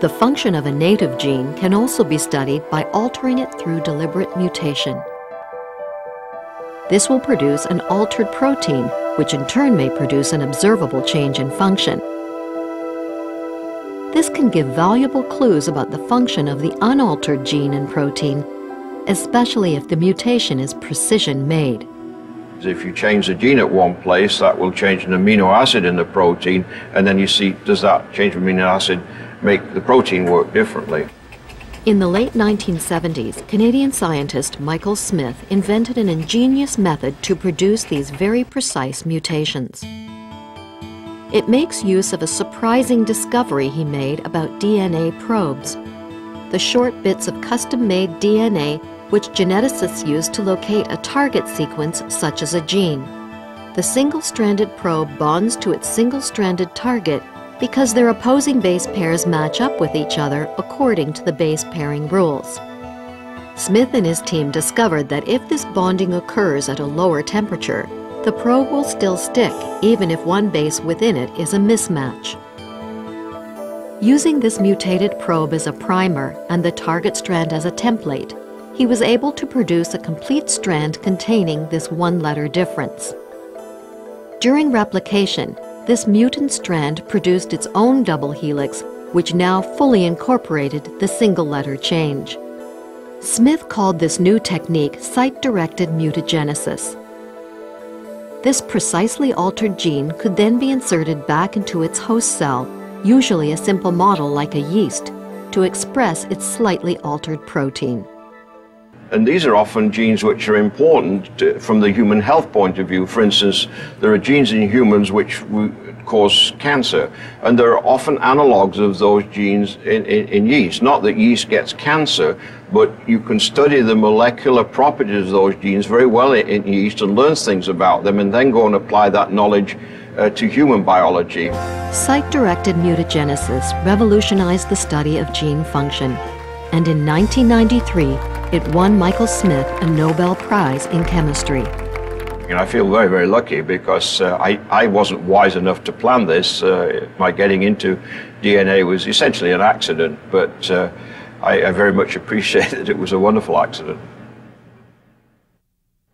The function of a native gene can also be studied by altering it through deliberate mutation. This will produce an altered protein, which in turn may produce an observable change in function. This can give valuable clues about the function of the unaltered gene and protein, especially if the mutation is precision-made. If you change the gene at one place, that will change an amino acid in the protein, and then you see, does that change of amino acid make the protein work differently? In the late 1970s, Canadian scientist Michael Smith invented an ingenious method to produce these very precise mutations. It makes use of a surprising discovery he made about DNA probes, the short bits of custom-made DNA which geneticists use to locate a target sequence such as a gene. The single-stranded probe bonds to its single-stranded target because their opposing base pairs match up with each other according to the base pairing rules. Smith and his team discovered that if this bonding occurs at a lower temperature, the probe will still stick even if one base within it is a mismatch. Using this mutated probe as a primer and the target strand as a template, he was able to produce a complete strand containing this one-letter difference. During replication, this mutant strand produced its own double helix, which now fully incorporated the single-letter change. Smith called this new technique site-directed mutagenesis. This precisely altered gene could then be inserted back into its host cell, usually a simple model like a yeast, to express its slightly altered protein. And these are often genes which are important from the human health point of view. For instance, there are genes in humans which cause cancer, and there are often analogs of those genes in yeast. Not that yeast gets cancer, but you can study the molecular properties of those genes very well in yeast and learn things about them, and then go and apply that knowledge to human biology. Site-directed mutagenesis revolutionized the study of gene function, and in 1993, it won Michael Smith a Nobel Prize in chemistry. And I feel very, very lucky because I wasn't wise enough to plan this. My getting into DNA was essentially an accident, but I very much appreciate that it was a wonderful accident.